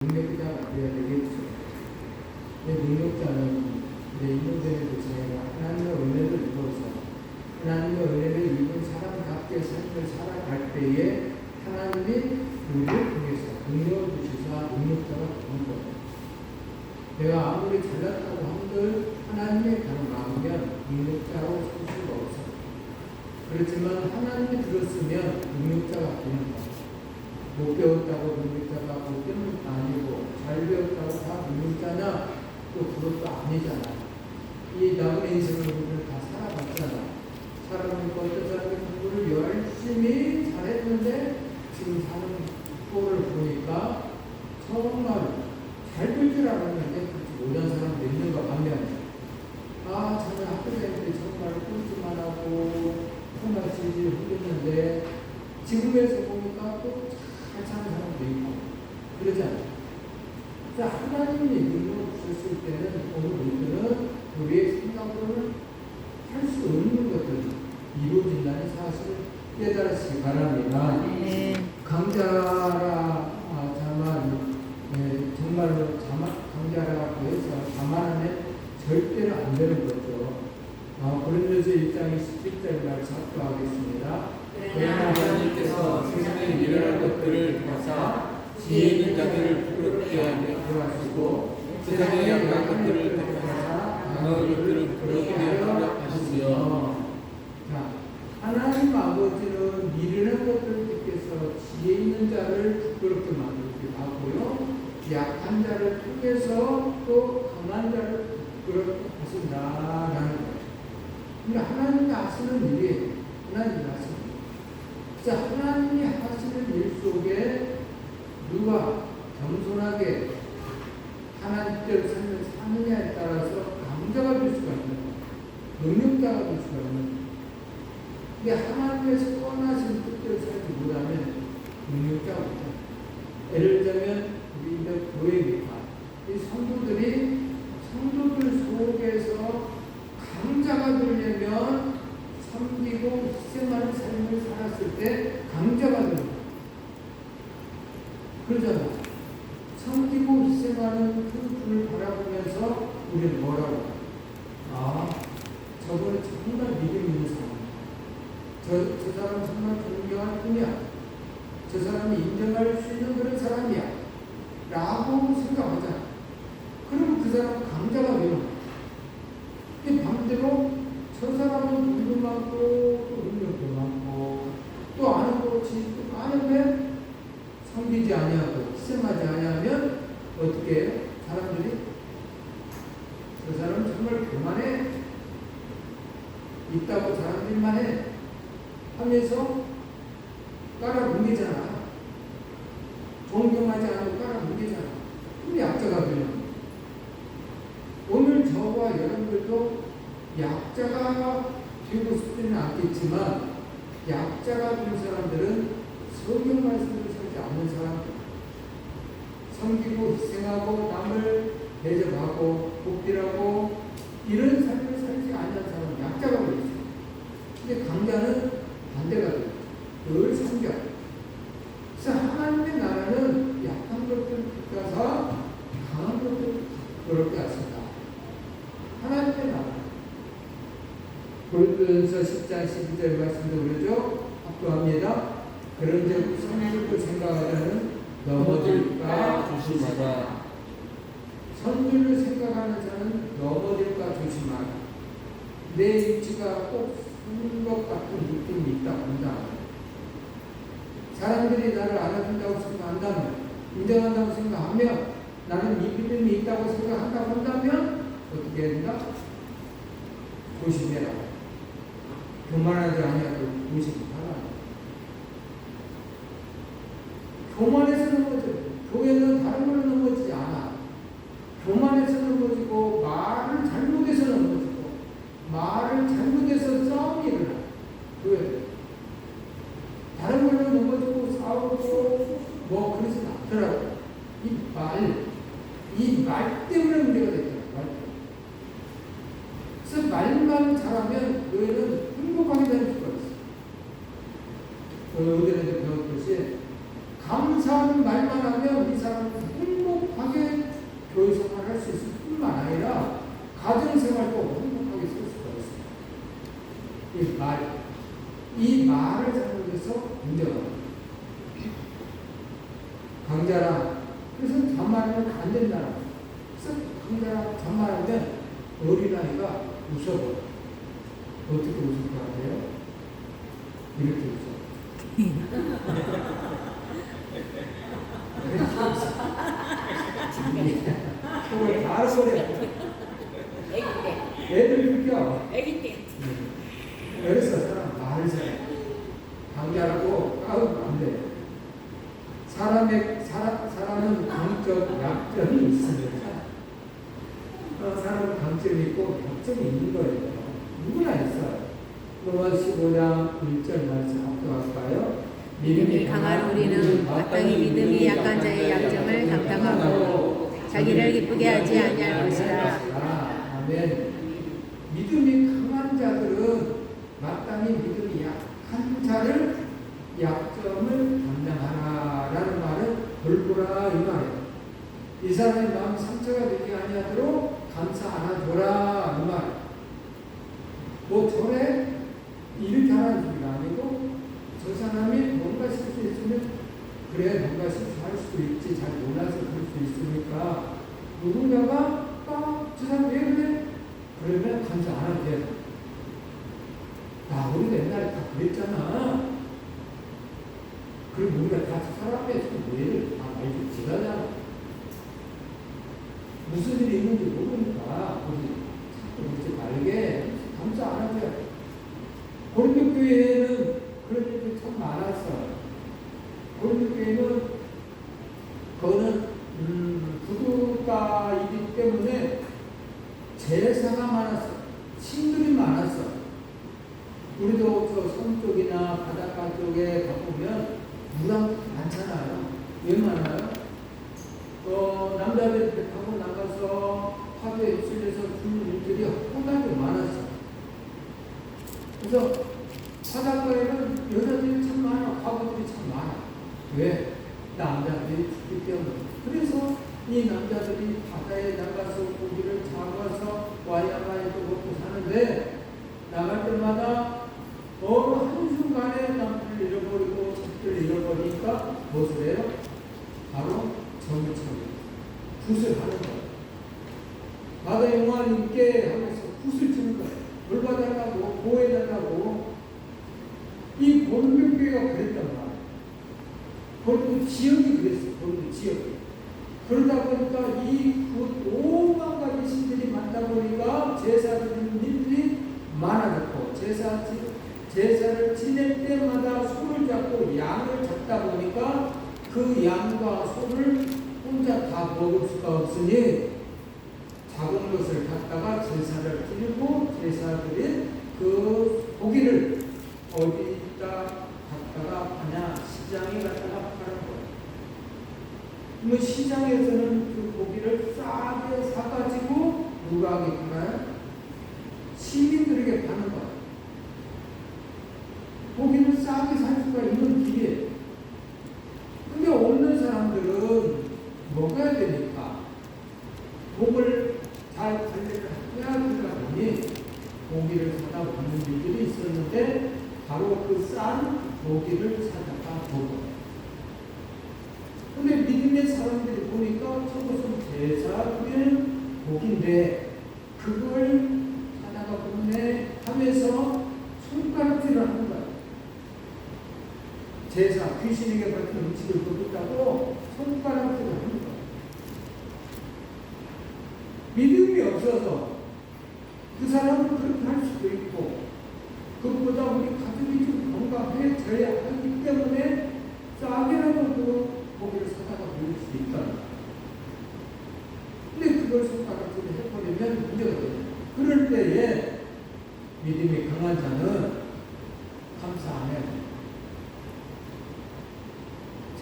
능력자가 되어야 되겠죠. 능력자는 인문전에도 제가 하나님의 은혜를 입어서 하나님의 은혜를 입은 사람답게 삶을 살아갈 때에 하나님이 우리를 통해서 능력을 주시사 능력자가 되는 거예요. 내가 아무리 잘났다고 한들 하나님의 가는 마음이면 능력자로 설 수가 없어요. 그렇지만 하나님이 들었으면 능력자가 되는 거예요. 못 배웠다고 능력자가 못 배우는 것도 아니고 잘 배웠다고 다 능력자냐? 또 그것도 아니잖아. 이 남은 인생을 우리는 다 살아봤잖아. 살아보니까 어떤 사람이 공부를 열심히 잘했는데 지금 사는 꼴을 보니까 정말 잘 될 줄 알았는데 그렇지 못한 사람도 있는가 반면에 저는 학교 다닐 때 정말 꿀짓만 하고 정말 질질 흘렸는데 지금에서 보니까 또 잘 사는 사람도 있고 그러잖아요. 하나님이 능력을 주셨을 때는 오늘 우리들은 우리의 생각으로는 할 수 없는 것들이 이루어진다는 사실을 깨달으시기 바랍니다. 강자라 정말로 강자라고 해서 자만하면 절대로 안 되는 거죠. 고린도서 1장 27절 말씀 합독하겠습니다. 그러나 하나님께서 세상에 미련한 것들을 택하사 지혜 있는 자들을 부끄럽게 하시고 세상에 약한 것들을 택하사 강한 것들을 부끄럽게 하려 하시며. 하나님 아버지는 미련한 것들을 택해서 지혜 있는 자를 부끄럽게 만들기도 하고요, 약한 자를 통해서 또 강한 자를 부끄럽게 하신다라는 거예요. 근데 하나님이 하시는 일이 하나님이 하시는 하나님이 하시는 일 속에 누가 겸손하게 하나님께로 삶을 사느냐에 따라서 강자가 될 수가 있는 거예요. 능력자가 될 수가 있는 거예요. 근데 하나님께서 꺼나신 뜻대로 살지 못하면 능력자가 못해요. 예를 들면 우리 교회니까 이 성도들 속에서 강자가 되려면 섬기고 희생하는 삶을 살았을 때 강자가 되는 거예요. 그러잖아. 섬기고 희생하는 그 분을 바라보면서 우리는 뭐라고? 저분은 정말 믿음 있는 사람이야. 저 사람 정말 존경할 분이야. 저 사람이 인정할 수 있는 그런 사람이야. 라고 생각하잖아. 그러면 그 사람은 강자가 되는 거야. 근데 반대로 저 사람은 돈도 많고 또 능력도 많고 또 아는 거 지식도 많은데 섬기지 아니하고 희생하지 아니하면 어떻게 해요? 사람들이 저 사람은 정말 교만해 있다고 사람들만 해 하면서 깔아뭉개잖아. 존경하지 않고 깔아뭉개잖아. 그럼 약자가 되는 오늘 저와 여러분들도 약자가 되고 싶지는 않겠지만 약자가 된 사람들은 성경 말씀을 살지 않는 사람들, 섬기고 희생하고 남을 대접하고 복비하고 이런 삶을 살지 않는 사람은 약자가 되어 있어요. 근데 강자는 반대가 돼요. 늘 섬겨. 그래서 하나님의 나라는 약한 것들을 택하사 강한 것들을 부끄럽게 하신다. 하나님의 나라. 고린도전서 10장 12절 말씀도 그러죠. 합독합니다. 그런즉 선줄로 생각하자는 넘어질까 조심하라. 선줄로 생각하는 자는 넘어질까 조심하라. 내 위치가 꼭 선 것 같은 느낌이 있다 본다. 사람들이 나를 알아준다고 생각한다면, 인정한다고 생각하면, 나는 믿음이 있다고 생각한다고 한다면 어떻게 해야 된다? 조심해라. 교만하지 아니하고 조심하라. 교만해서 넘어져. 교회는 다른 걸로 넘어지지 않아. 교만해서 넘어지고 말을 잘못해서 넘어지고 말을 잘못해서 싸움이 일어나. 교회 다른 걸로 넘어지고 싸우고 그러진 않더라고. 이 말 때문에 문제가 되잖아. 말 때문에. 그래서 말만 잘하면 교회는 행복하게 되는 수가 있어. 오늘 어디에서 배웠듯이 감사하는 말만 하면 이 사람은 행복 말. 이 말을 잘못해서 문제가 와요. 강자라. 그래서 잔말하면 안 된다. 그래서 강자라 잔말하면 어린아이가 웃어버려. 어떻게 웃을 것 같아요? 이렇게 웃어. 그걸 다 소리야. 애기 때. 애들 웃겨. 애기 때. 그래서 사람 말을 잘해. 강자라고 까우면 안 돼. 사람은 강적, 약점이 있습니다. 사람은 강점이 있고 약점이 있는 거예요. 누구나 있어요. 로마 15장 1절 말씀 합독할까요? 믿음이 강한 우리는 마땅히 믿음이 약한 자의 약점을 감당하고 자기를 기쁘게 하지 아니할 것이라. 아멘. 믿음이 강한 자들은 마땅히 믿음이 약한 자를 약점을 감당하라라는 말은 돌보라 이 말이에요. 이 사람의 마음 상처가 되지 아니하도록 감싸 안아줘라 이 말이에요. 뭐 전에 이렇게 하라는 소리가 아니고 저 사람이 뭔가 실수했으면 그래 뭔가 실수할 수도 있지 잘 몰라서 그럴 수 있으니까 누군가가 저 사람 왜 그래? 그러면 감사 안 하면 돼. 우리가 옛날에 다 그랬잖아. 그리고 우리가 다 저 사람의 뇌를 다 알고 지나잖아. 무슨 일이 있는지 모르니까 우리 자꾸 그러지 말게 감사 안 하면 돼. 고린도 교회에는 그런 일들이 참 많았어. 고린도 교회는 그거는 부두가이기 때문에 제사가 많았어. 신들이 많았어. 우리도 저 섬 쪽이나 바닷가 쪽에 가보면 무당 많잖아요. 왜 많아요? 남자들 타고 나가서 파도에 휩쓸려서 죽는 일들이 허다하게 많았어. 그래서 바닷가에는 여자들이 참 많아, 과부들이 참 많아. 왜? 남자들이 죽기 때문에. 그래서 이 남자들이 바다에 나가서 고기를 잡아서 와야마에도 먹고 사는데 나갈 때마다 한순간에 남편을 잃어버리고 자식을 잃어버리니까 무엇을 해요? 바로 점을 쳐요. 굿을 하는 거예요. 바다 용화를 있게 하면서 굿을 치는 거예요. 돌봐달라고, 보호해달라고. 이 고린도교회가 그랬단 말이에요. 고린도 지역이 그랬어요. 고린도 지역이. 그러다 보니까 그 오만 가지 신들이 많다 보니까 제사 드리는 일들이 많아졌고 제사를 지낼 때마다 소를 잡고 양을 잡다 보니까 그 양과 소를 혼자 다 먹을 수가 없으니 작은 것을 갖다가 제사를 드리고 제사 드린 그 고기를 어디다 갖다가 파냐? 시장에 갖다가 파는 거예요. 그러면 시장에서는 그 고기를 싸게 사가지고 누구에게 파나요? 시민들에게 파는 거예요. 고기를 싸게 살 수가 있는 길이에요. 근데 없는 사람들은 먹어야 되니까 목을 잘 관리를 해야 되다 보니 고기를 사다 먹는 일들이 있었는데 바로 그 싼 고기를 사다가 먹어요. 근데 믿음의 사람들이 보니까 저것은 제사 드리는 고기인데 그걸 사다가 먹네 하면서 손가락질을 하는 거예요. 제사, 귀신에게 받은 음식을 먹었다고 손가락질을 하는 거예요. 믿음이 없어서 그 사람은 그렇게 할 수도 있고 그것보다 우리 가족이 좀 건강해져야 하기 때문에 싸게라도 그 고기를 사다가 먹을 수 있다. 근데 그걸 손가락질을 해버리면 문제가 돼요. 그럴 때에 믿음이 강한 자는 감사 안 해요.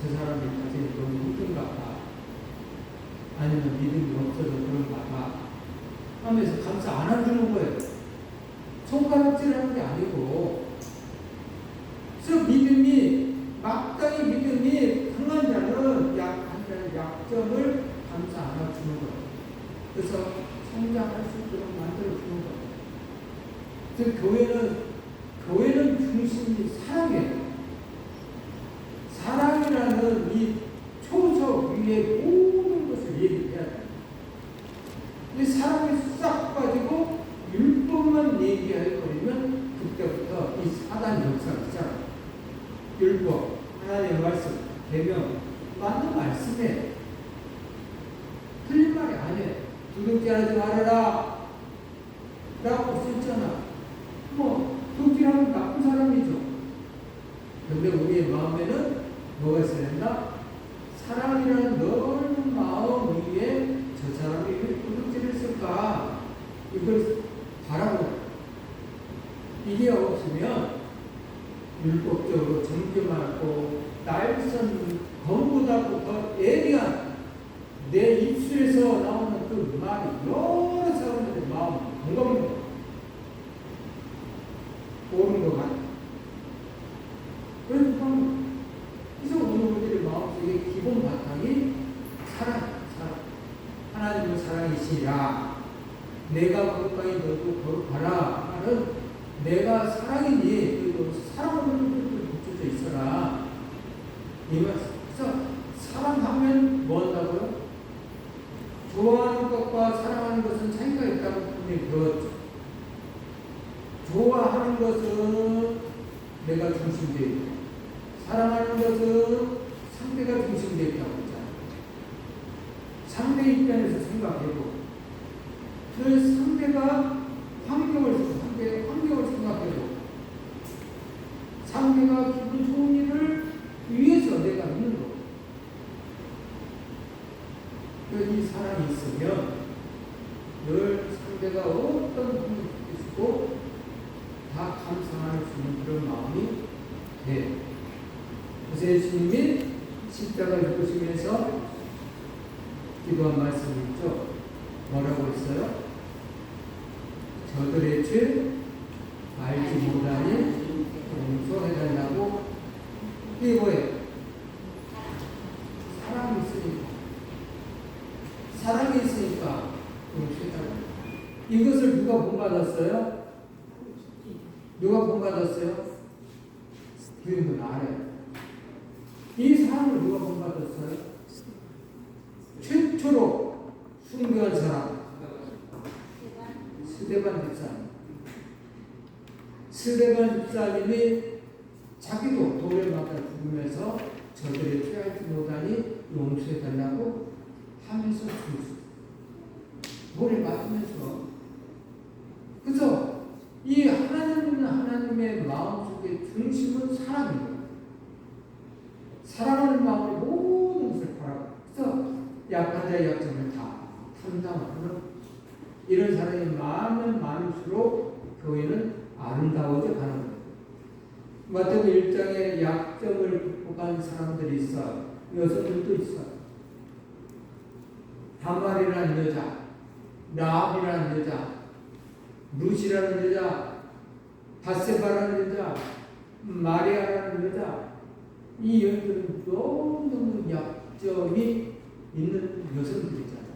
저 사람이 가진 너무 웃긴가 봐. 아니면 믿음이 없어서 그런가 봐. 하면서 감사 안 해주는 거예요. 손가락질 하는 게 아니고. 그래서 마땅히 믿음이 강한 자는 약한 자의 약점을 감사 안 해주는 거예요. 그래서 성장할 수 있도록 만들어주는 거예요. 그래서 교회는 교회는 중심이 사랑이에요. 사랑이라는 이 초석 위에 모든 것을 얘기해야 돼요. 이 사랑이 싹 빠지고 율법만 얘기해버리면 그때부터 이 사단 역사가 시작합니다. 율법, 하나님의 말씀, 계명, 맞는 말씀에 틀린 말이 아니에요. 도둑질하지 말아라 라고 썼잖아. 도둑질하면 나쁜 사람이죠. 근데 우리의 마음에는 뭐가 있어야 된다? 사랑이라는 넓은 마음 위에 저 사람이 왜 도둑질을 했을까? 이걸 바라보는. 이게 없으면 율법적으로 정결하고 날선 검보다도 예리한 내 입술에서 나오는 그 말이 여러 사람들의 마음을 공감하는 거예요. 옳은 것 같아요. 그래서 그래서 우리의 마음속에 기본 바탕이 사랑. 하나님은 사랑이시라. 내가 거룩하니 너도 거룩하라 하는 내가 사랑이니 그리고 사랑하는 것도 붙여져 있어라. 이 말씀. 그래서 사랑하면 뭐 한다고요? 좋아하는 것과 사랑하는 것은 차이가 있다고 분명히 배웠죠. 좋아하는 것은 내가 중심되어 있고 사랑하는 것은 상대가 중심되어 있다고 했잖아요. 상대 입장에서 생각해보고 그 상대가 환경을 생각해보고 상대가 기분 좋은 일을 위해서 내가 있는 거. 이 사랑이 있으면 늘 상대가 어떤 분이 있고 다 감상할 수 있는 그런 마음이 돼요. 그래서 예수님이 십자가를 보시면서 기도한 말씀이 있죠. 뭐라고 했어요? 저들의 죄 알지 못하니 용서해달라고. 이게 뭐예요? 사랑이 있으니까. 사랑이 있으니까 용서해달라고. 이것을 누가 본받았어요? 누가 본받았어요? 주인분 알아요. 이 사랑을 누가 본받았어요? 최초로 순교한 사람 스데반 집사님. 스데반 집사님이 자기도 돌에 맞아 죽으면서 저들의 죄알지 못하니 용서해달라고 하면서 죽었어요. 돌에 맞으면서. 그래서 이 하나님의 마음속의 중심은 사랑입니다. 사랑하는 마음으로 모든 것을 바라고. 그래서 약한 자의 약점을 다 탐담하는 이런 사람이 많으면 많을수록 교회는 아름다워져 가는 거예요. 마태복음 1장에 약점을 극복한 사람들이 있어요. 여성들도 있어요. 다말이라는 여자, 라합이라는 여자, 루시라는 여자, 바세바라는 여자, 마리아라는 여자, 이 여인들은 너무너무 약점이 있는 여성들이잖아요.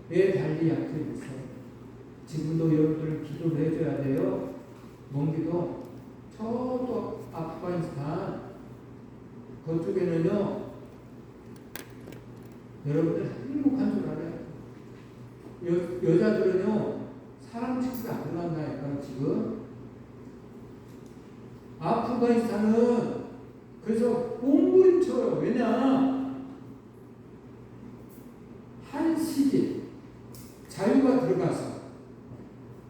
왜 달리 약점이 있어요? 지금도 여러분들 기도를 해줘야 돼요. 뭔 기도? 저도 아프가니스탄 그쪽에는요, 여러분들 행복한 줄 알아요. 여자들은요, 사람 취급이 안 들어간다니까요, 지금. 아프가니스탄은 그래서 몸부림쳐요. 왜냐? 한 시기 자유가 들어가서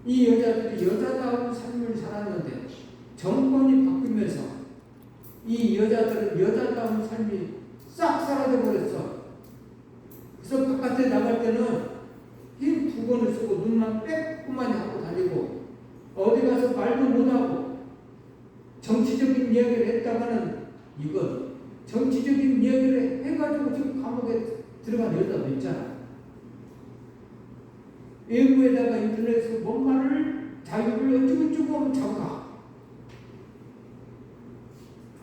이 여자들이 여자다운 삶을 살았는데 정권이 바뀌면서 이 여자들은 여자다운 삶이 싹 사라져 버렸어. 그래서 바깥에 나갈 때는 흰 두건을 쓰고 눈만 빼꼼만 하고 다니고 어디 가서 말도 못하고 정치적인 이야기를 했다가는 이건 정치적인 이야기를 해가지고 지금 감옥에 들어간 여자도 있잖아. 외부에다가 인터넷에서 뭔 말을 자유를 어쩌고저쩌고 하면 잡아.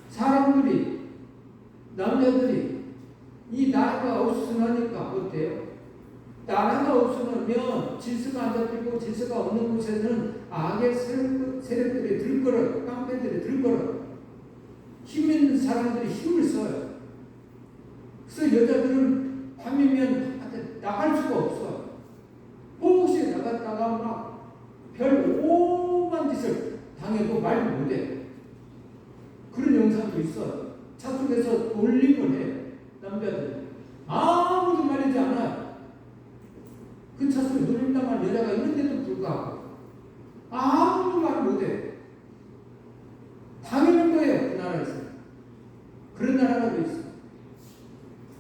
사람들이 남자들이 이 나라가 어수선하니까 어때요? 나라가 없으면 질서가 안 잡히고 질서가 없는 곳에는 악의 세력들이 들끓어요. 깡패들이 들끓어요. 힘 있는 사람들이 힘을 써요. 그래서 여자들은 밤이면 바깥에 나갈 수가 없어요. 혹시 나갔다가 막 별 오만 짓을 당해도 말 못해. 그런 영상도 있어요. 차 속에서 돌림을 해요. 남자들. 아무도 말리지 않아요. 그 차 속에 놀림당한 여자가 있는데도 불구하고 아무도 말 못해. 당하는 거예요. 그 나라에서. 그런 나라가 있어.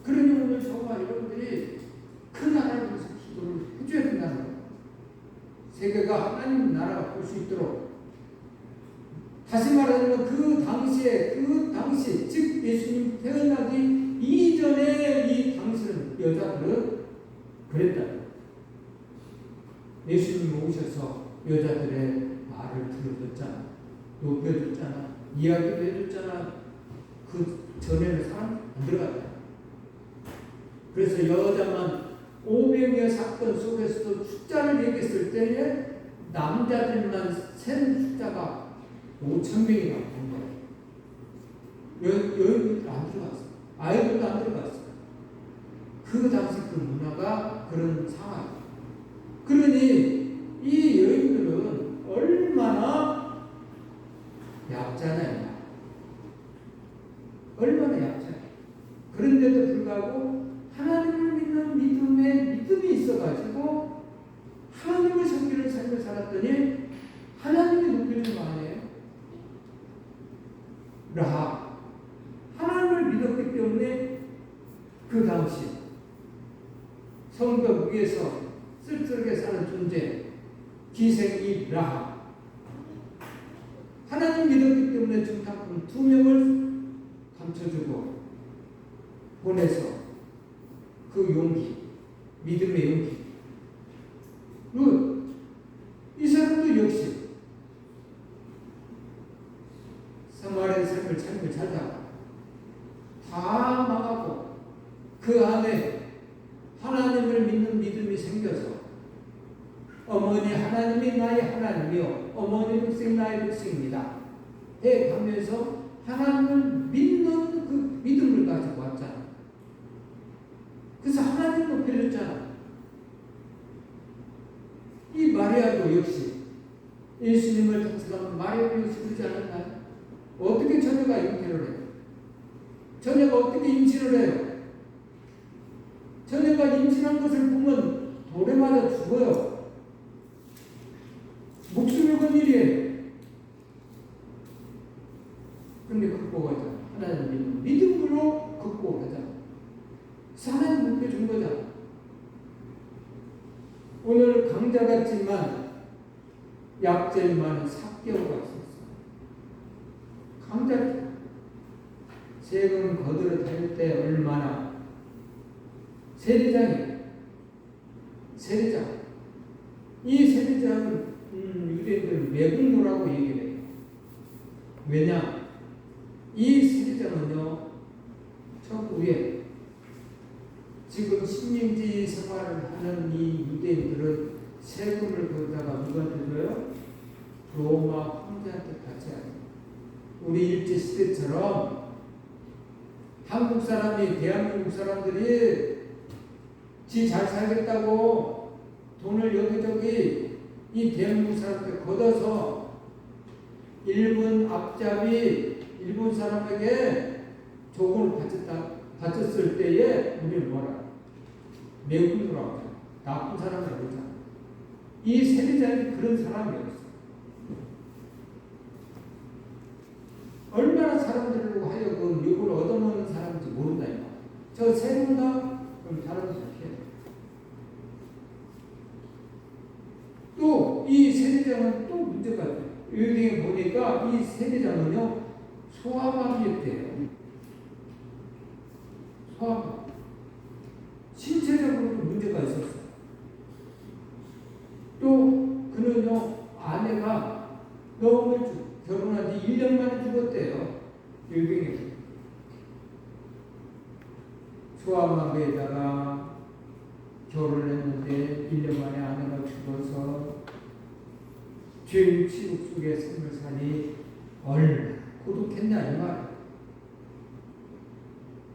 그러니 오늘 저와 여러분들이 그 나라를 위해서 기도를 해줘야 된다는 거예요. 세계가 하나님 나라가 볼 수 있도록. 다시 말하자면 그 당시 즉 예수님 태어나기 이전에 이 당시는 여자들은 그랬다. 예수님 오셔서 여자들의 말을 들어줬잖아. 높여줬잖아. 이야기도 해줬잖아. 그 전에는 사람 안 들어갔다. 그래서 여자만 500여 사건 속에서도 숫자를 얘기했을 때에 남자들만 센 숫자가 5,000명이 나온 거예요. 여인들도 안 들어갔어요. 아이들도 안 들어갔어요. 그 당시 그 문화가 그런 상황이에요. 그러니 이 여인들은 얼마나 약자냐. 얼마나 약자냐. 그런데도 불구하고 하나님을 믿는 믿음이 있어가지고 하나님을 섬기는 삶을 살았더니 하나님이 높여준 거 아니에요? 라합. 하나님을 믿었기 때문에 그 당시 성벽 위에서 쓸쓸하게 사는 존재 기생이 라합. 하나님 믿었기 때문에 정탐꾼 2명을 감춰주고 보내서 그 용기, 믿음의 용기. 이 사람도 역시 생활의 삶을 살다가 다 망하고 그 안에 하나님을 믿는 믿음이 생겨서 어머니 하나님이 나의 하나님이요 어머니 백성이 나의 백성입니다 해 가면서 하나님을 믿는 그 믿음을 가지고 왔잖아. 그래서 하나님 높여줬잖아. 이 마리아도 역시 예수님을 닮아가면 마리아를 위해서 그러지 않았나요? 어떻게 처녀가 잉태를 해요? 처녀가 어떻게 임신을 해요? 처녀가 임신한 것을 보면 돌에 맞아 죽어요. 목숨을 건 일이에요. 근데 극복하자. 하나님 믿음으로 극복하자. 하나님 높여준 거잖아. 오늘 강자 같지만 약점이 많은 삭개오가 있었어. 강자 세금 거들어 다닐 때 얼마나 세리장 이 세리장을 유대인들은 매국노라고 얘기를 해요. 왜냐? 이 세리장은요 저 위에 지금 식민지 생활을 하는 이 유대인들은 세금을 거기다가 누구한테 줘요? 로마 황제한테 같이 하죠. 우리 일제시대처럼 한국 사람이 대한민국 사람들이 지 잘 살겠다고 돈을 여기저기 이 대한민국 사람한테 걷어서 일본 앞잡이 일본 사람에게 조공을 바쳤을 때에 우리는 뭐라? 매국노라고 하죠. 나쁜 사람이라고 그러잖아. 이 세리장이 그런 사람이었어. 얼마나 사람들로 하여금 욕을 얻어먹는 사람인지 모른다니까. 저 세리인가? 그럼 사람이 착해. 또 이 세리장은 또 문제가 있어요. 여기 보니까 이 세리장은요 소아마비였대요. 소아마비. 신체적으로 문제가 있었어요. 또 그는요 아내가 너무 일찍 결혼한 지 1년 만에 죽었대요. 유병에서. 소아마비에다가 결혼했는데 1년 만에 아내가 죽어서 죄의 치욕 속에 삶을 사니 얼마나 고독했냐 이 말이야.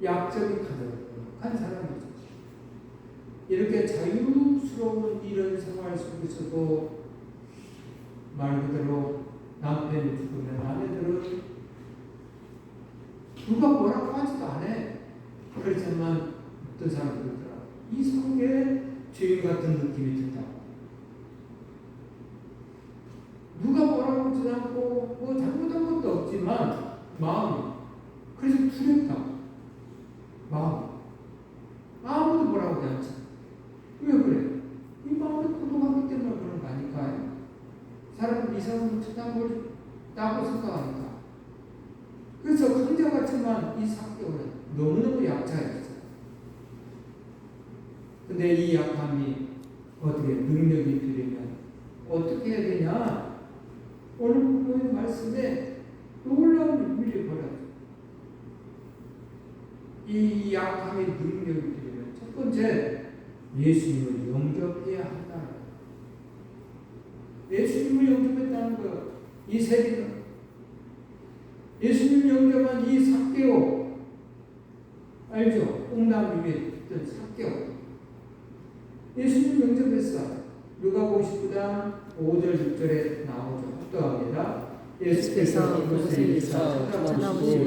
약점이 가득한 사람이죠. 이렇게 자유스러운 이런 생활 속에서도 말 그대로 남편이 죽으면 아내들은 누가 뭐라고 하지도 않아. 그렇지만 어떤 사람들이 그러더라. 이상하게 죄인 같은 느낌이 든다. 누가 뭐라고 하지 않고 뭐 잘못한 것도 없지만 마음이 그래서 두렵다. 마음 아무도 뭐라고 하지 않지. 왜 그래? 이 마음이 고독하기 때문에 그런 거 아닐까요? 사람은 이상한 쳐다보고 생각하니까. 그래서 강자 같지만 이 상태는 너무너무 약자였어요. 근데 이 약함이 어떻게 능력이 되려면 어떻게 해야 되냐? 오늘 부모의 말씀에 놀라운 의미를 보여요. 이 약함의 능력이 되려면 첫 번째 예수님을 영접해야 한다. 예수님을 영접했다는 거, 이 세계는 예수님을 영접한 이 삭개오 알죠? 옥남 위에 있던 삭개오 예수님을 영접했어. 누가복음 19장 5절 6절에 나오죠. 합독합니다. 예수께서 그곳에서 쳐다보시고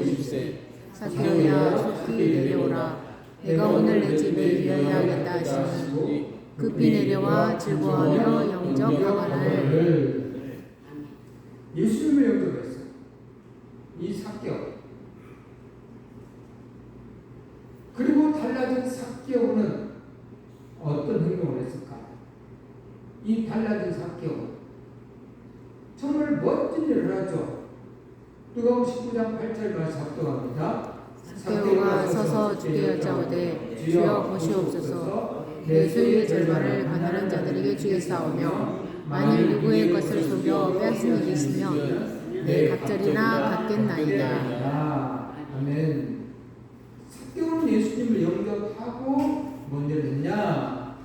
삭개오야 속히 내려오라. 내가 오늘 내 집에 위하여야겠다 하시니 급히 내려와 즐거워하며 영접하거늘. 예수님을 영접했어. 이 삭개오. 그리고 달라진 삭개오는 어떤 행동을 했을까? 이 달라진 삭개오 정말 멋진 일을 하죠. 누가복음 19장 8절 말씀 합독합니다. 삭개오가 서서 주께 여짜오되 주여 보시옵소서 내 소유의 절반을 가난한 자들에게 주겠사오며 만일 누구의 것을 속여 빼앗은 일이 있으면 내 갑절이나 갚겠나이다. 아멘. 삭개오는 예수님을 영접하고 뭔 일을 했냐?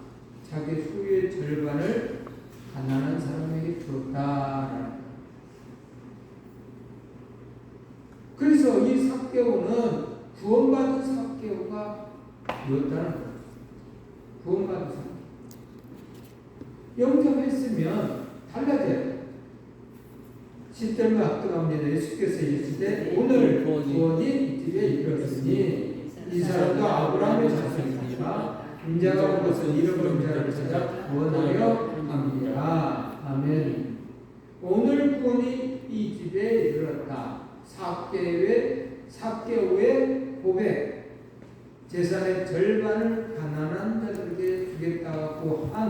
자기 소유의 절반을 가난한 사람에게 주었다. 그래서 이 삭개오는 구원받은 삭개오가 였다는 거예요. 구원받은 삭개오. 영접했으면 달라져요. 10절과 합독합니다. 예수께서 이르시되 오늘 구원이 이 집에 이르렀으니 이 사람도 아브라함의 자손이니라. 인자가 온 것은 잃어버린 자를 찾아 구원하려 함이라. 아멘. 오늘 구원이 이 집에 이르렀다. 삭개오의 고백, 재산의 절반을 가난한 자들에게 주겠다고 한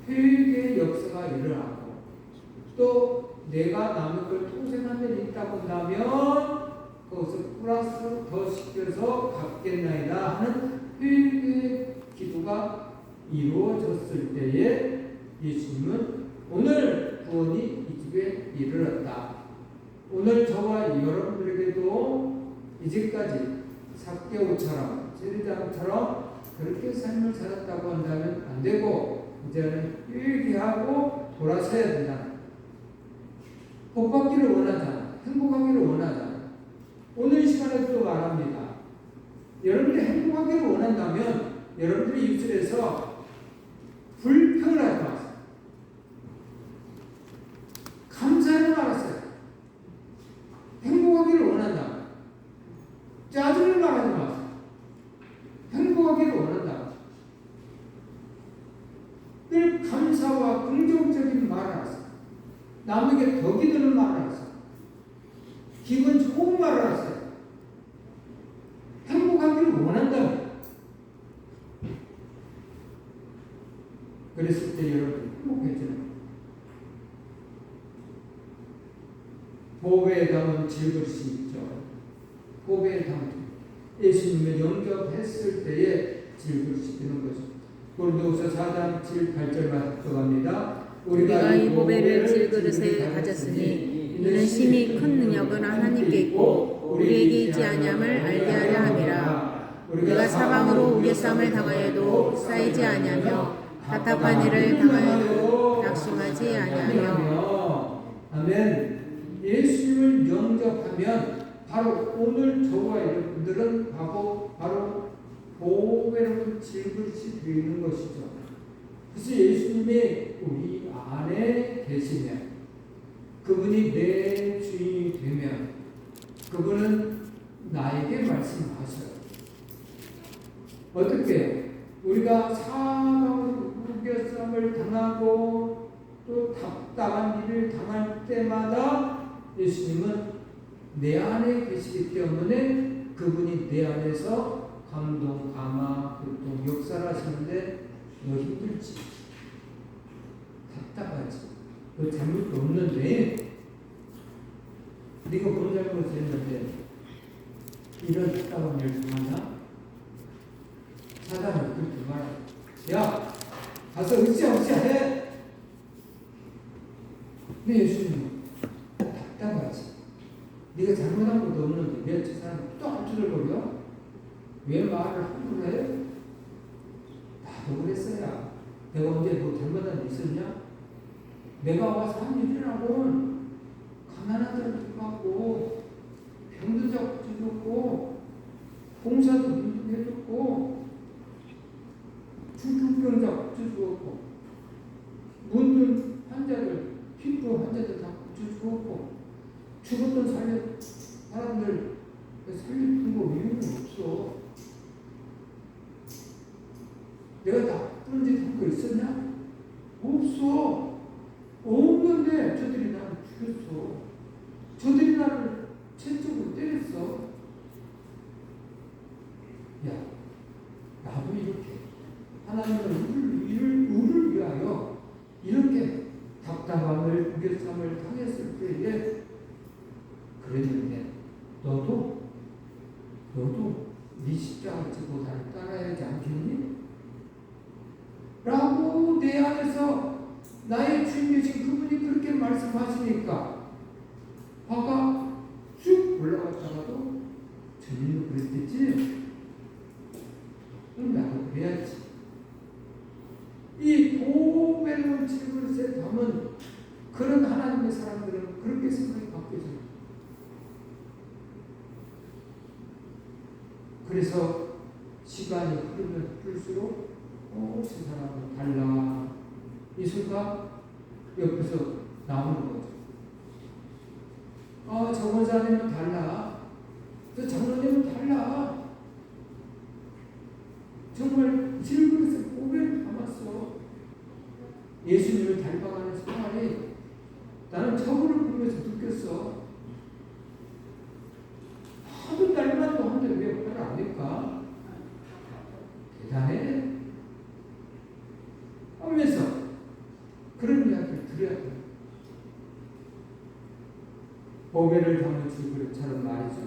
회개의 역사가 일어나고, 또 내가 남의 걸 통생한 일이 있다고 한다면 그것을 플러스 더 시켜서 갚겠나이다 하는 회개의 기도가 이루어졌을 때에 예수님은 오늘 구원이 이 집에 이르렀다. 오늘 저와 여러분들에게도 이제까지 삭개오처럼 제사장처럼 그렇게 삶을 살았다고 한다면 안 되고 이제는 회개하고 돌아서야 된다. 복받기를 원하잖아. 행복하기를 원하잖아. 오늘 이 시간에도 말합니다. 여러분들이 행복하기를 원한다면 여러분들이 입술에서 불평을 하지 마세요. 감사를 말하세요. 행복하기를 원한다. 짜증을 말하지 마세요. 행복하기를 원한다. 늘 감사와 긍정적인 말을 하세요. 남에게 덕이 되는 말을 하세요. 기분 좋은 말을 하세요. 행복하기를 원한다. 그랬을 때 여러분 행복해지는 보배에 담은 질그릇이 있죠. 보배에 담은 예수님을 영접했을 때에 질그릇이 되는 거죠. 고린도후서 4장 7, 8절만 들어갑니다. 우리가 이 보배를 질그릇에 가졌으니 이는 심히 큰 능력은 하나님께 있고 우리에게 있지 아니함을 알게 하려 함이라. 우리가 사방으로 우겨쌈을 당하여도 쌓이지 아니하며 답답한 일을 당하여도 낙심하지 아니하며. 아멘. 예수님을 영접하면 바로 오늘 저와 여러분들은 바로 보배로운 질그릇이 되는 것이죠. 그래서 예수님이 우리 안에 계시면, 그분이 내 주인이 되면, 그분은 나에게 말씀하셔요. 어떻게? 우리가 사무교쌈을 당하고 또 답답한 일을 당할 때마다 예수님은 내 안에 계시기 때문에 그분이 내 안에서 감동, 감화, 교통, 역사를 하시는데 너 힘들지? 답답하지? 너 잘못도 없는데? 네가 뭔 잘못을 했는데 이런 답답한 일을 당하냐? 사단은 그렇게 말해. 야, 가서 으쌰으쌰 해. 근데 예수님은 답답하지. 네가 잘못한 것도 없는데 왜 저 사람 또 투덜거려? 왜 말을 함부로 해? 나도 그랬어야. 내가 언제 뭐 잘못한 일 있었냐? 내가 와서 한 일이라고는 가난한 자를 돕고 병든 자 고쳐줬고 봉사도 해줬고 중풍병자 고쳐주었고 문든 환자들 피부 환자들 다 고쳐주었고 죽었던 사람들 살려준 거 이유는 없어. 내가 나쁜 짓 한 거 있었냐? 없어. 없는데 저들이 나를 죽였어. 저들이 나를 채찍으로 때렸어. 야, 나도 이렇게 하나님은 우리를 위하여 이렇게 답답함을 무게삼을 당했을 때에 그랬는데 너도 네 십자가 지고 나를 따라야지 않겠니? 라고 내 안에서 나의 주인 되신 그분이 그렇게 말씀하시니까 화가 쑥 올라갔다가도 주님도 그랬겠지? 그럼 나도 그래야지. 이 보배로운 질그릇에 담은 그런 하나님의 사람들은 그렇게 생각이 바뀌어져요. 그래서 시간이 흐르면 흐를수록 저 사람은 달라. 이 순간 옆에서 나오는 거죠. 저 권사님은 달라. 저 장로님은 달라. 정말 질그릇에 보배를 담았어. 예수님을 닮아가는 생활이 나는 저분을 보면서 느꼈어. 하도 닮아도 한데 왜 역할을 안 할까? 대단해. 하면서 그런 이야기를 들어야 돼. 보배를 담은 질그릇처럼 말이죠.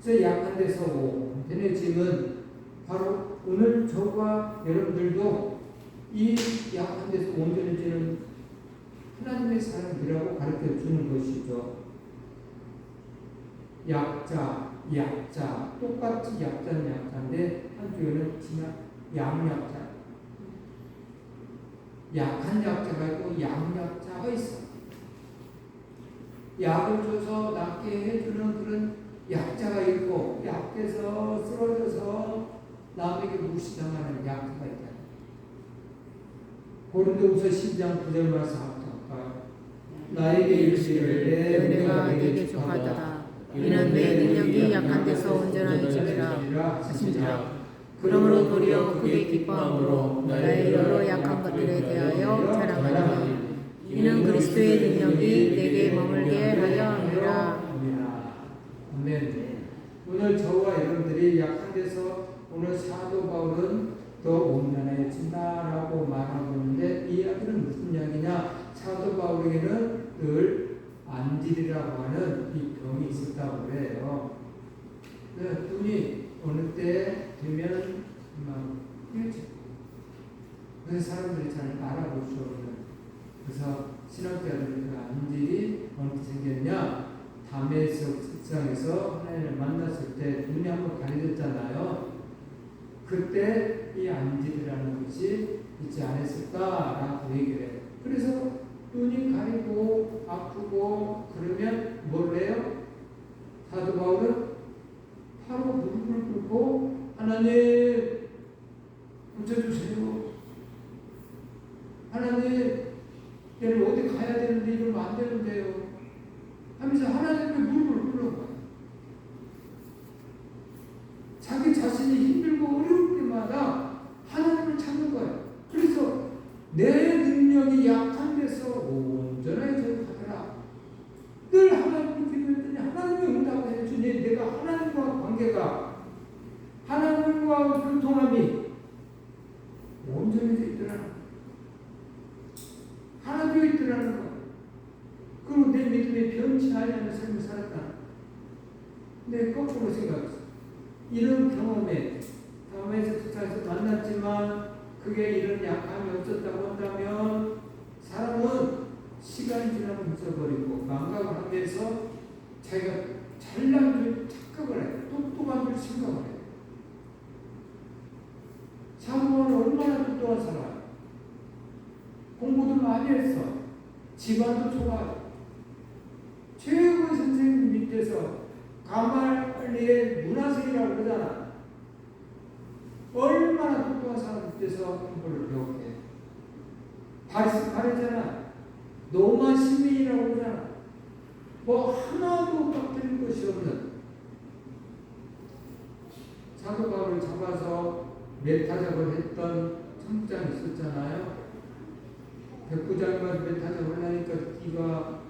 그래서 약한 데서 온전의 짐은 바로 오늘 저와 여러분들도 이 약한 데서 온전해지는 하나님의 사람이라고 가르쳐 주는 것이죠. 약자, 똑같이 약자는 약자인데 한쪽에는 양약자. 약한 약자가 있고 양약자가 있어. 약을 줘서 낫게 해주는 그런 약자가 있고 약해서 쓰러져서 남에게 무시당하는 약자가 있다. 고린도후서 10장 9절 말씀 합격할까요? 나에게 이르시기를 내 은혜가 내게 족하도다. 이는 내 능력이 약한 데서 온전한 짐이라 하신지라. 그러므로 도리어 그게 기뻐함으로 나의 여러 약한 것들에 대하여 자랑하노니 이는 그리스도의 능력이 내게 머물게 하여 함이라. 아멘. 오늘 저와 여러분들이 약한 데서 오늘 사도 바울은 더 온전해진다라고 말하고 있는데 이 이야기는 무슨 이야기냐? 사도 바울에게는 늘 안질이라고 하는 이 병이 있었다고 그래요. 눈이 어느 때 되면 막 일찍 그래서 사람들이 잘 알아볼 수 없는. 그래서 신학자들이 그 안질이 어떻게 생겼냐? 담에서 세상에서 하나님을 만났을 때 눈이 한번 가려졌잖아요. 그때 이 안지이라는 것이 있지 않았을까라고 얘기를 해요. 그래서 눈이 가리고 아프고 그러면 뭘 해요? 사도 바울은 바로 무릎을 꿇고 하나님 고쳐주세요. 하나님 얘를 어디 가야 되는데 이러면 안 되는데요 하면서 하나님께 무릎을 꿇는 거예요. 자기 자신이 힘들고 어려울 때마다 하나님을 찾는 거예요. 그래서 내 능력이 약한 데서 온전하게 하더라. 늘 하나님을 기도했더니 하나님이 응답을 해주니 내가 하나님과 관계가 하나님과 교통함이 온전해져 있더라는 거예요. 하나 되어 있더라는 거예요. 그리고 내 믿음이 변치하지 않는 삶을 살았다. 근데 거꾸로 생각했어. 이런 경험에 다음에서 세상에서 만났지만 그게 이런 약함이 없었다고 한다면 사람은 시간이 지나면 잊어버리고 망각을 하면서 자기가 잘난 줄 착각을 해요. 똑똑한 줄 생각을 해요. 사모는 얼마나 똑똑한 사람, 공부도 많이 했어. 집안도 좋아요. 최고의 선생님 밑에서 가말리엘 문화생이라고 그러잖아. 얼마나 똑똑한 사람 밑에서 공부를 배웠게. 바리스 바르잖아. 노마 시민이라고 그러잖아. 뭐 하나도 빠뜨린 것이 없는 사도 바울을 잡아서 메타작을 했던 청장이 있었잖아요. 백부장과 메타작을 하니까 네가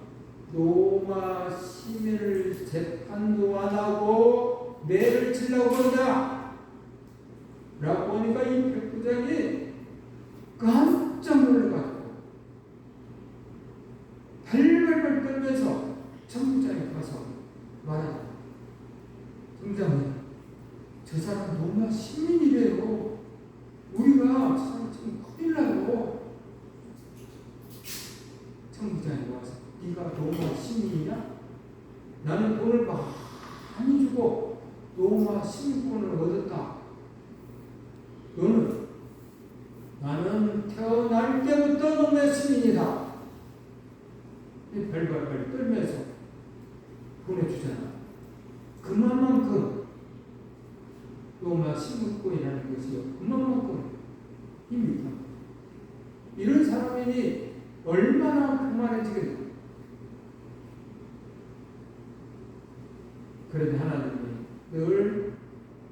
로마 시민을 재판도 안 하고 매를 치려고 그러냐 라고 하니까 이 백부장이 깜짝 놀라가지고 발발발 떨면서 청부장에 가서 말하자. 청장님, 저 사람 로마 시민이래요. 우리가 저 사람 지금 큰일 나요. 청부장이 와서 네가 로마 시민이냐? 나는 돈을 많이 주고 로마 시민권을 얻었다. 너는? 나는 태어날 때부터 로마 시민이다. 발발발 떨면서 보내주잖아. 그만큼 로마 시민권이라는 것이요. 그만큼 힘이 있다. 이런 사람이니 얼마나 그만해지겠나. 그런데 하나님이 늘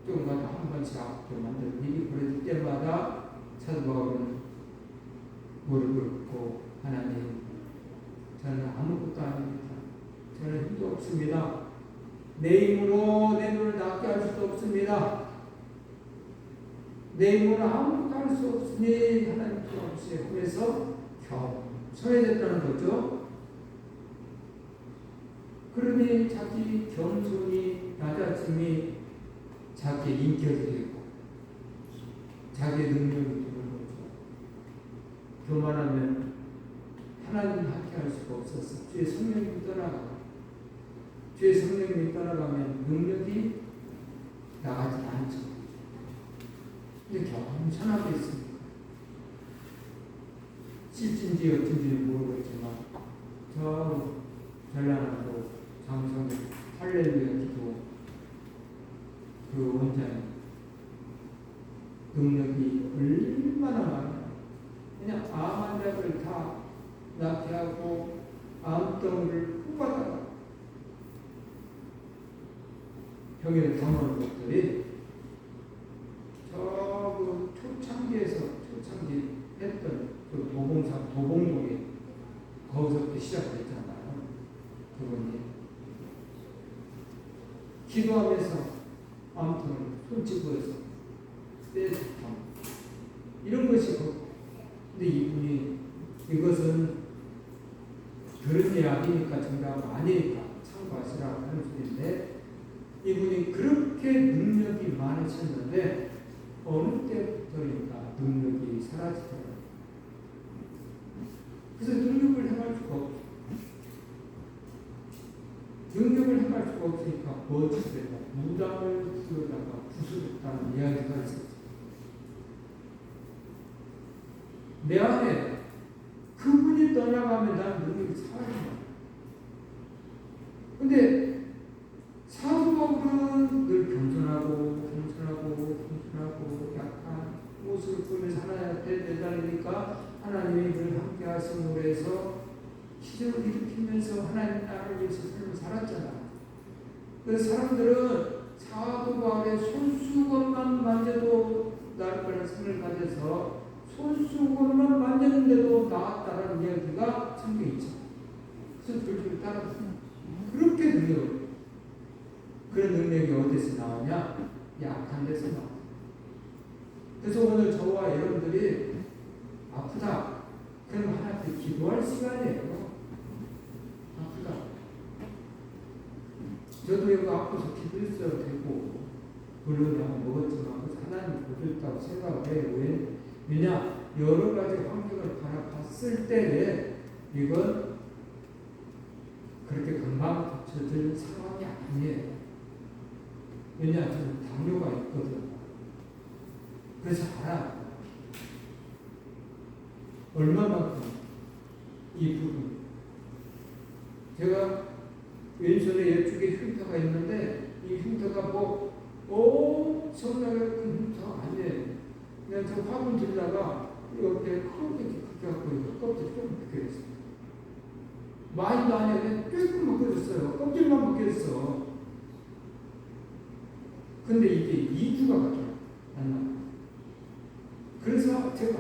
조금마다 한 번씩 앞으로 만드는 일이 벌어질 때마다 사도 바울은 무릎을 꿇고 하나님, 저는 아무것도 아닙니다. 저는 힘도 없습니다. 내 힘으로 내 눈을 낫게 할 수도 없습니다. 내 힘으로 아무것도 할 수 없으니 하나님 필요없이 하면서 겸손해졌다는 거죠. 그러니 자기 겸손이 낮아짐이 자기 인격이 되고 자기 능력이 되는 거죠. 교만하면 하나님 함께 할 수가 없었어. 주의 성령이 떠나가고 주의 성령이 떠나가면 능력이 나가지 않죠. 근데 겸손하게 있습니다. 실진지 어쩐지는 모르겠지만 저 전라남도 장성 할렐루야 기도 그 원장님 능력이 얼마나 많아요. 그냥 암 환자를 다 낫게 하고 암덩이를 뽑아다가 병에 담아놓은 것들이 저 그 초창기 했던 그 도봉동에 거기서부터 시작됐잖아요. 그분이 기도하면서 암통을 손찌부에서 떼서 이런 것이 근데 이분이 이것은 그런 이야기니까 정답 아니니까 참고하시라고 하는 소리인데 이분이 그렇게 능력이 많으셨는데 어느 때부터인가 능력이 사라지더라고요. 그래서 능력을 행할 수가 없죠. 능력을 행할 수가 없으니까 버짓에다 무당을 쓰다가 부수셨다는 이야기가 있었죠. 내 안에 그분이 떠나가면 나는 능력이 사라진다. 근데 사도 바울은 늘 겸손하고 약한 모습을 보면서 하나님한테 매달리니까 하나님이 늘 함께 하심으로 해서 기적을 일으키면서 하나님 나라를 위해서 삶을 살았잖아. 그래서 사람들은 사도 바울의 손수건만 만져도 나을 거라는 생각을 가져서 손수건만 만졌는데도 나았다라는 이야기가 성경에 있죠. 그래서 줄줄 따라갔어요. 그렇게 그런 능력이 어디서 나오냐? 약한 데서 나와. 그래서 오늘 저와 여러분들이 아프다. 그럼 하나님께 기도할 시간이에요. 아프다. 저도 여기 아파서 기도했어야 되고, 물론 약을 먹었지만 하나님 보셨다고 생각을 해요. 왜냐? 여러 가지 환경을 바라봤을 때에 이건 그렇게 금방 고쳐질 상황이 아니에요. 왜냐? 저는 당뇨가 있거든. 그래서 알아. 얼마만큼 이 부분. 제가 왼손에 옆쪽에 흉터가 있는데 이 흉터가 엄청나게 큰 흉터가 아니에요. 그냥 저 화분 들다가 이렇게 크게 갖고 있고 껍질 좀 벗겨졌어요. 많이도 아니에요. 그냥 조금 벗겨졌어요. 껍질만 벗겨졌어. 근데 이게 2주가 가죠. 안 나. 그래서 제가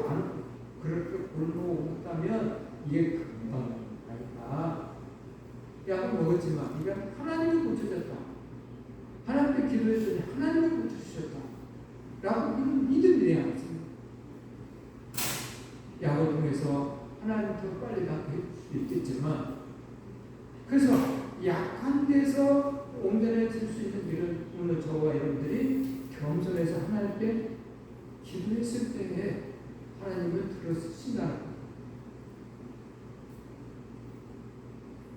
그렇게 굶어왔다면 이게 금방 아니다. 약을 먹었지만 이게 하나님이 고쳐졌다. 하나님께 기도했더니 하나님이 고쳐주셨다. 라고 믿음이 돼야 합니다. 약을 통해서 하나님 더 빨리 낫게 해줄 수 있겠지만 그래서 약한 데서 온전해질 수 있는 이런 오늘 저와 여러분들이 겸손해서 하나님께 기도했을 때에 하나님을 들어주신다는 거예요.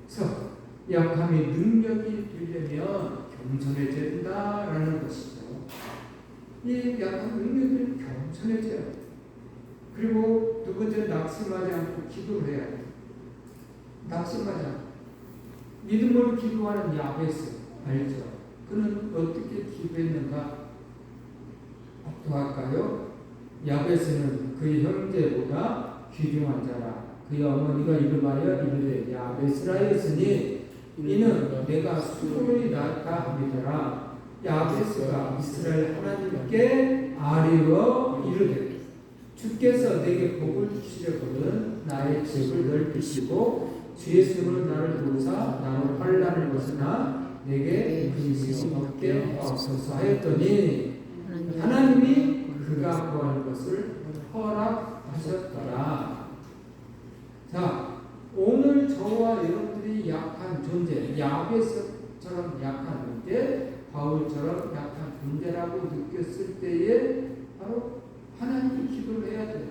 그래서 약함이 능력이 되려면 겸손해져야 된다라는 것이죠. 이 약한 능력은 겸손해져야 돼요. 그리고 두 번째는 낙심하지 않고 기도를 해야 돼요. 낙심하지 않고. 믿음으로 기도하는 야베스 알죠? 그는 어떻게 기도했는가? 독도할까요? 야베스는 그의 형제보다 귀중한 자라. 그의 어머니가 이름하여 이르되 야베스라 했으니 이는 내가 수고를 낳았다 함이더라. 야베스가 이스라엘 하나님께 아뢰어 이르되 주께서 내게 복을 주시려거든 나의 집을 넓히시고 주의 손으로 나를 도우사 나로 환난을 벗으나 내게 근심이 없게 하옵소서 하였더니 하나님이 그가 구하는 것을 허락하셨더라. 자, 오늘 저와 여러분들이 약한 존재, 야베스처럼 약한 존재, 바울처럼 약한 존재라고 느꼈을 때에 바로 하나님께 기도를 해야 돼요.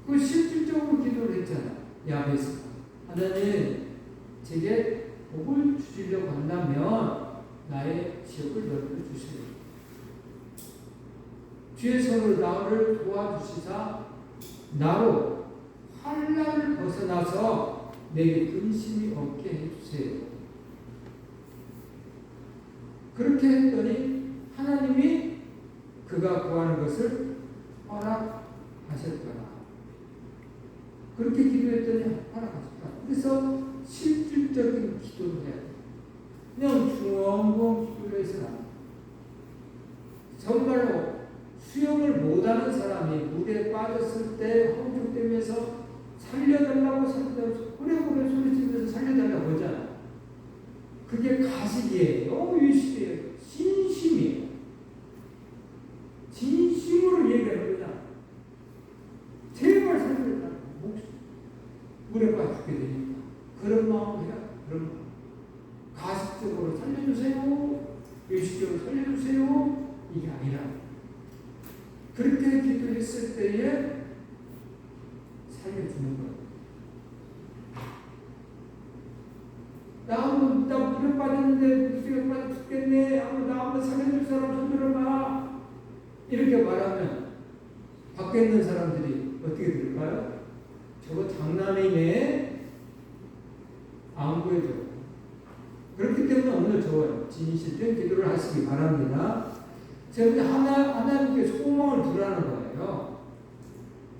그 실질적으로 기도를 했잖아. 야베스가. 하나님, 제게 복을 주시려고 한다면 나의 지역을 넓혀주시오. 주의 손으로 나를 도와주시사 나로 환난을 벗어나서 내게 근심이 없게 해주세요. 그렇게 했더니 하나님이 그가 구하는 것을 허락하셨더라. 그렇게 기도했더니 허락하셨다. 그래서 실질적인 기도를 해야 돼. 그냥 중원공 기도를 해서는 안 돼. 정말로 수영을 못하는 사람이 물에 빠졌을 때 허우적대면서 살려달라고 오래오래 소리치면서 살려달라고 하잖아. 그게 가식이에요. 유식이에요. 진심이에요. 진심으로 얘기하는 거잖아. 제발 살려달라고. 물에 빠져 죽게 되니까. 그런 마음을 해야 그런 마음. 가식적으로 살려주세요. 유식적으로 살려주세요. 이게 아니라 그렇게 기도했을 때에 살려주는 거예요. 나 물에 빠졌는데 죽겠네. 나 한번 살려줄 사람 손 들어봐. 이렇게 말하면 밖에 있는 사람들이 어떻게 들을까요? 저거 장난이네. 안 구해줘. 그렇기 때문에 오늘 저 진실된 기도를 하시기 바랍니다. 제가 하나님께 소망을 두라는 거예요.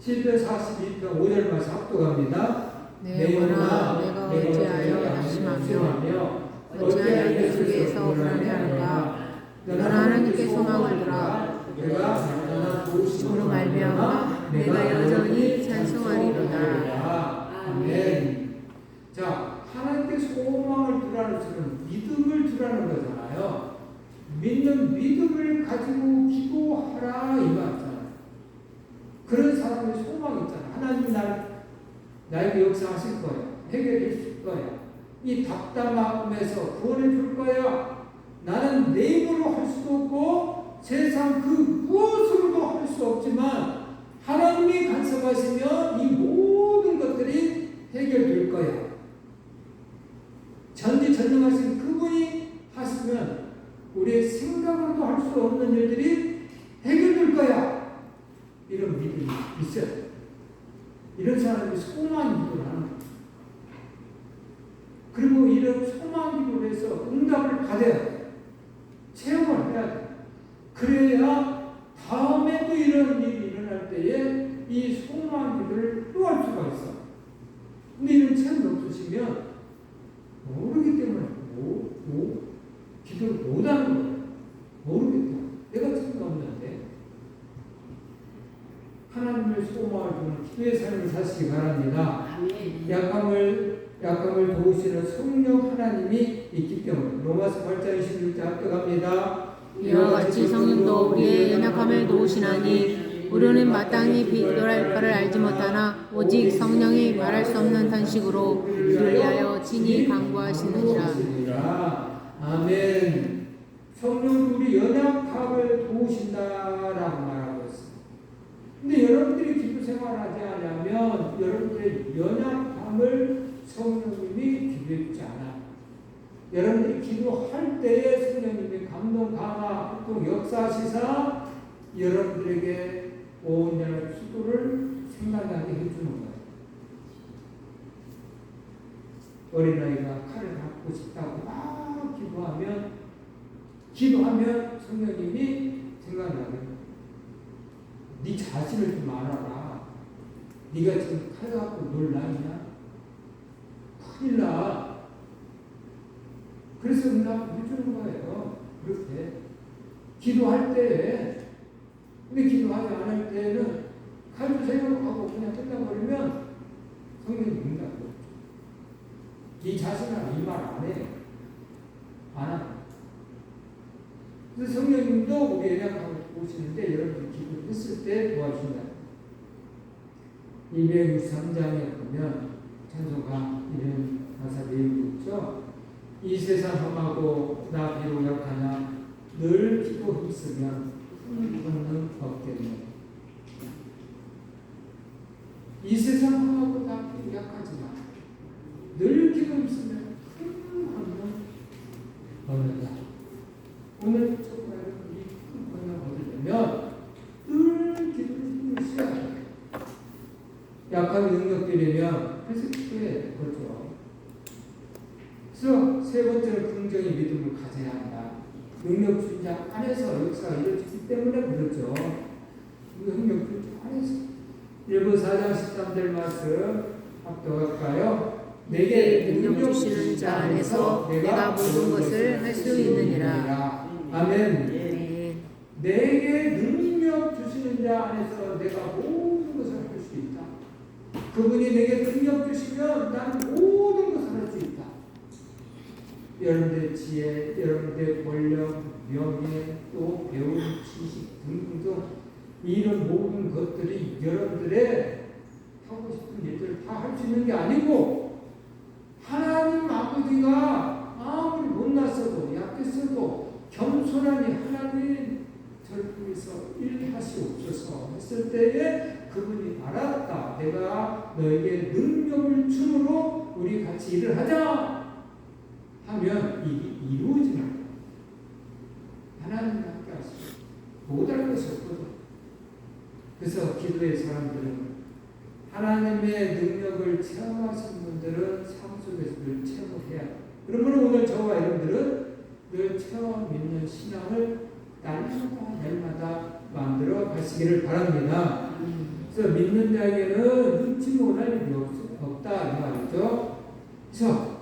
시편 42편 5절 말씀 합독합니다. 내 영혼아 내가 어찌하여 낙심하며 어찌하여 내 속에서 불안해하는가. 너는 하나님께 소망을 두라. 내가 도우심으로 말미암아 내가 여전히 찬송하리로다. 아멘. 자, 하나님께 소망을 두라는 것은 믿음을 두라는 거잖아요. 믿는 믿음을 가지고 기도하라 이 말이잖아요. 그런 사람의 소망이 있잖아요. 하나님 나에게 역사하실 거예요. 해결해 주실 거예요. 이 답답함에서 구원해 줄 거야. 나는 내 힘으로 할 수도 없고 세상 그 무엇으로도 할 수 없지만 하나님이 간섭하시면 이 모든 것들이 해결될 거야. 전지전능하신 그분이 하시면 우리의 생각으로도 할 수 없는 일들이 해결될 거야. 이런 믿음이 있어요. 이런 사람이 소망 기도를 하는 거예요. 그리고 이런 소망 기도를 해서 응답을 받아야 돼요. 체험을 해야 돼요. 그래야 다음에 또 이런 일이 일어날 때에 이 소망 기도를 또 할 수가 있어. 근데 이런 체험이 없으시면 모르기 때문에 기도를 못하는 거예요. 모르기 때문에. 내가 체험이 없는데 하나님을 소망을 두는 기도의 삶을 사시기 바랍니다. 약함을 도우시는 성령 하나님이 있기 때문에 로마서 8장 26절 합격합니다. 이와 같이 성령도 우리의 연약함을 도우시나니 우리는 마땅히 비교할 바를 알지 못하나 오직 성령이 말할 수 없는 탄식으로 이를 위하여 친히 간구하시느니라. 아멘. 성령도 우리 연약함을 도우신다라고 말하고 있습니다. 근데 여러분들이 기도 생활하지 않으면 여러분들의 연약함을 성령님이 기도해 주지 않아요. 여러분들이 기도할 때에 성령님이 감동, 강화, 활동, 역사하시사 여러분들에게 온전한 기도를 생각나게 해주는 거예요. 어린아이가 칼을 갖고 싶다고 막 기도하면 성령님이 생각나게 네 자신을 좀 알아라. 네가 지금 칼 갖고 놀 나이냐? 큰일 나. 그래서 응답을 해주는 거예요. 그렇게 기도할 때에. 근데 기도하지 않을 때는 칼도 생각하고 그냥 끝나버리면 성령이 응답을 없죠. 네 자신은 이 말 안 해. 안 하고. 그래서 성령님도 우리 연약함을 보시는데 여러분이 기도를 했을 때 도와준다. 263장에 보면 찬송가 이런 가사 내용이 있죠. 이 세상 험하고 나 비록 약하나 늘 기도 힘쓰면 흠없는 없겠네. 이 세상 험하고 나 비록 약하지만 늘 기도 힘쓰면 흠없는 없는다. 오늘 조금 이 흠없는 얻으려면 늘 기도를 힘쓰셔야 돼요. 약하게 능력되려면 그래서 기도해. 그렇죠. 그래서 세 번째는 긍정의 믿음을 가져야 한다. 능력 주신 자 안에서 역사가 이루어지기 때문에 그렇죠. 능력 주신 자 안에서. 1분 4장 13절 말씀 합독할까요? 내게 능력 주시는 자 안에서 내가 모든 것을 할 수 있느니라. 아멘. 내게 능력 주시는 자 안에서 내가 모든 것을 할 수 있다. 그분이 내게 능력 주시면 나는 모든 것을 할 수 있다. 여러분들의 지혜, 여러분들의 권력, 명예, 또 배운 지식 등등 이런 모든 것들이 여러분들의 하고 싶은 일들을 다 할 수 있는 게 아니고 하나님 아버지가 아무리 못났어도 약했어도 겸손하니 하나님 저를 통해서 일하시옵소서 했을 때에 그분이 알았다. 내가 너에게 능력을 줌으로 우리 같이 일을 하자 하면 이게 이루어지는 거예요. 못할 것이 없거든. 그래서 기도의 사람들은 하나님의 능력을 체험하신 분들은 삶 속에서 늘 체험을 해야 돼. 그러면 오늘 저와 여러분들은 늘 체험 있는 신앙을 날마다 만들어 가시기를 바랍니다. 그래서 믿는 자에게는 눈치 못할 일이 없다 이 말이죠. 자,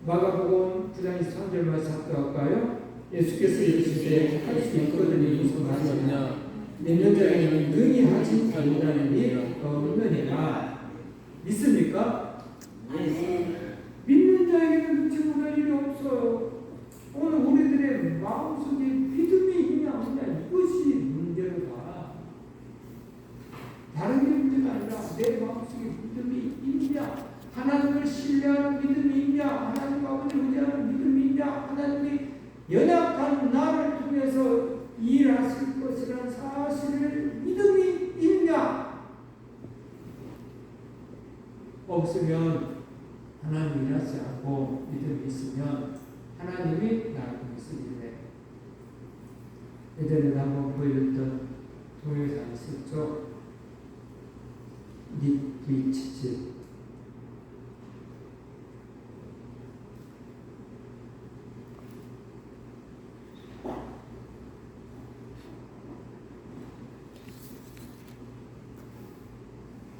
마가복음 9장 23절 말씀 할까요? 예수께서 이르시되 할 수 있거든요. 무슨 말이냐? 믿는 자에게는 능히 하지 못하는 일이 없느니라. 믿습니까? 믿는 자에게는 눈치 못할 일이 없어요. 오늘 우리들의 마음속에 믿음이 있냐 없냐 이것이 문제로 봐. 다른 게 문제가 아니라 내 마음속에 믿음이 있냐, 하나님을 신뢰하는 믿음이 있냐, 하나님 아버지를 의지하는 믿음이 있냐, 하나님이 연약한 나를 통해서 일하실 것이라는 사실을 믿음이 있냐. 없으면 하나님 일하지 않고 믿음이 있으면 하나님이 나를 통해서 일해. 예전에 한번 보여줬던 동영상 있었죠. 니치치.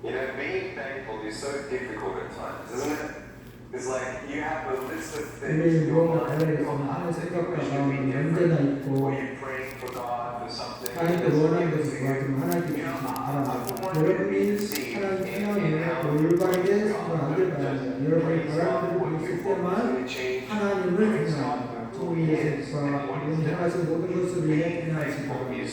You know, being thankful is so difficult at times, isn't it? It's like you have a list of things 우리 in your 무언가 life that 달라있으면 you 하는 should 생각과 be 마음은 different, 언제나 있고 or you're praying for God for something. 하나님께 원하는 것을 구하지만 하나님께 주시기 바랍니다. 여러분이 하나님 생각을 올바르게 생각하길 바랍니다. 여러분이 바람을 보실 때만 하나님을 생각합니다. 주의 예수님과 우리 행하신 모든 것을 위해 행하시기 바랍니다.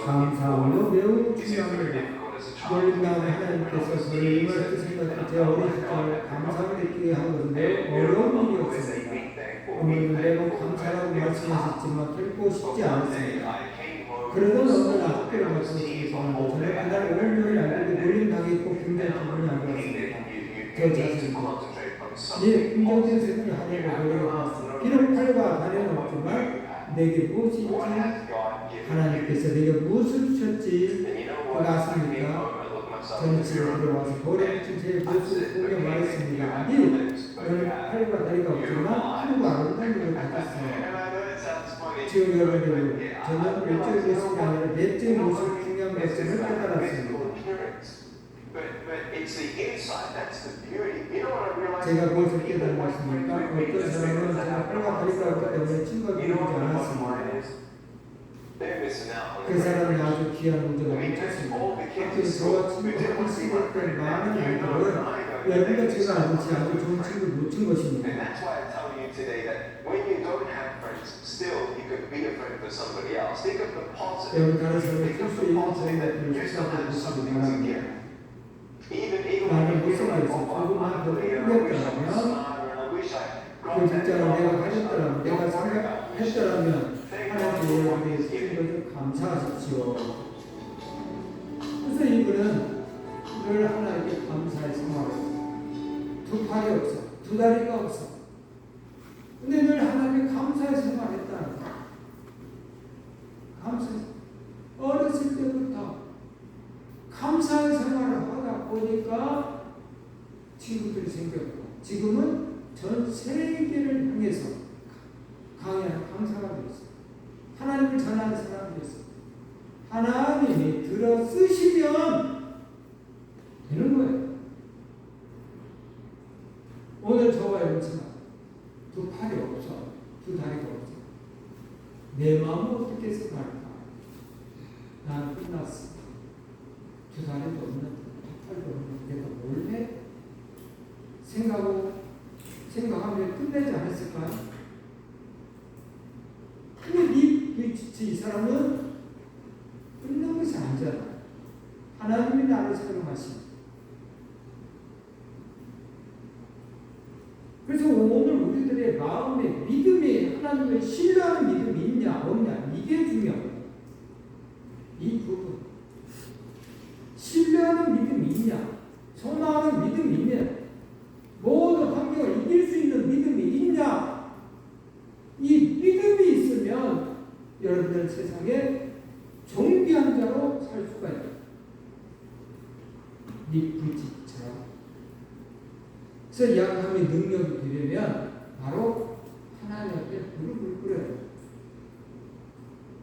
감사하며 매우 중요합니다. 놀린 다음에 하나님께서 저를 임할 뜻을 제 어린 시절 감사를 느끼게 한 것은 매우 어려운 일이었습니다. 어머니는 매번 감사라고 말씀하셨지만 결코 쉽지 않았습니다. 그러던 어느 날 학교를 마치기 전에 저는 그날 온종일 알고 놀림 당했고 굉장히 기분이 안 좋았습니다. 저 자신도 네 긍정된 생각이 하나님을 노력하였습니다. 비록 팔과 다리는 없지만 내게 무엇이 있지? 하나님께서 내게 무엇을 주셨지? 그가 아십니까? 저는 집에 들어와서 거울에 비친 제 모습을 보며 말했습니다. 너는 팔과 다리가 없지만 크고 아름다운 것을 가졌어. 지금 여러분들 저는 외적인 모습이 아니라 내적인 모습이 중요한 것을 깨달았습니다. 제가 무엇을 깨달았습니까? 어떤 사람은 제가 팔과 다리가 없기 때문에 친구가 되지 않았습니다. 그 사람이 아주 귀한 문제가 묻혔습니다. 하여튼 저와 친구가 시작된 많은 일들은 여러분과 제가 알지 아주 좋은 친구를 놓친 것입니다. 여러분 다른 사람이 쓸수 있는 저희들을 생각해 보시기 바랍니다. 나는 모습에서 조금만 더 풀렸더라면 그 직장을 내가 가졌더라면 내가 생각했더라면 하나님께 여러분이 주신 것을 감사하십시오. 그래서 이분은 늘 하나님께 감사의 생활을 두 팔이 없어, 두 다리가 없어. 근데 늘 하나님께 감사의 생활을 했다는 거야. 감사. 어렸을 때부터 감사의 생활을 하다 보니까 친구들이 생겼고 지금은 전 세계를 향해서 강한 강사가 되었어요. 하나님을 전하는 사람이 되었어요. 하나님이 들어 쓰시면 되는 거예요. 오늘 저와 여러분처럼 두 팔이 없어, 두 다리가 없어. 내 마음은 어떻게 생각할까? 나는 끝났어. 두 다리도 없는, 두 팔도 없는 내가 뭘 해? 생각하면 끝내지 않았을까? 근데 이 사람은 끝난 것이 아니잖아. 하나님이 나를 사용하신. 그래서 오늘 우리들의 마음에 믿음이 하나님을 신뢰하는 믿음이 있냐 없냐 이게 중요해요. 이 부분. 신뢰하는 믿음이 있냐, 소망하는 믿음이 있냐, 모든 환경을 이길 수 있는 믿음이 있냐, 이 믿음이 있으면 여러분 여러분들 세상에 존귀한 자로 살 수가 있다. 네 불빛처럼. 그래서 약함의 능력이 되려면 바로 하나님 앞에 무릎을 꿇어요.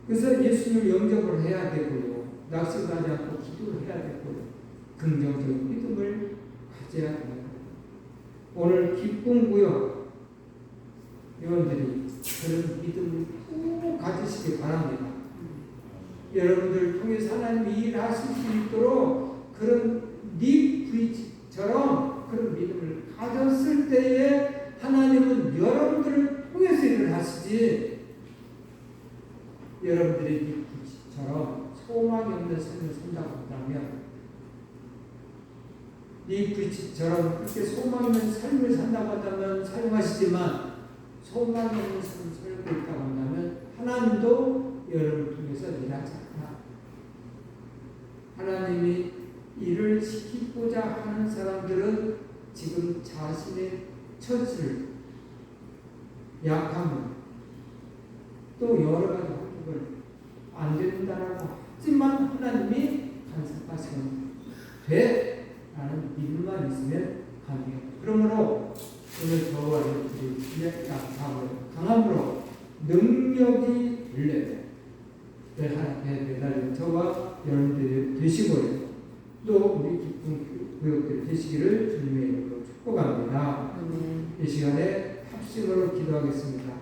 그래서 예수님을 영접을 해야 되고요. 낙심하지 않고 기도를 해야 되고요. 긍정적인 믿음을 가져야 됩니다. 오늘 기쁨 구역 여러분들이 그런 믿음을 꼭 가지시기 바랍니다. 여러분들 통해서 하나님이 일하실 수 있도록 그런 닉 브리지처럼 그런 믿음을 가졌을 때에 하나님은 여러분들을 통해서 일을 하시지, 여러분들이 닉 브리지처럼 소망이 없는 삶을 산다고 한다면, 닉 브리지처럼 그렇게 소망 있는 삶을 산다고 한다면 사용하시지만 소망이 없는 삶을 살고 있다고 한다면 하나님도 여러분을 통해서 일하지 않아. 하나님이 일을 시키고자 하는 사람들은 지금 자신의 처지를, 약함을, 또 여러 가지 환경을 안 된다라고 하지만 하나님이 간섭하시면 돼 라는 믿음만 있으면 가능해요. 그러므로 오늘 저와 여러분들이 강함으로 능력이 될래 하나님께 매달린 저와 여러분들이 되시고요. 또 우리 기쁜 구역들이 되시기를 주님의 이름으로 축복합니다. 이 시간에 합심으로 기도하겠습니다.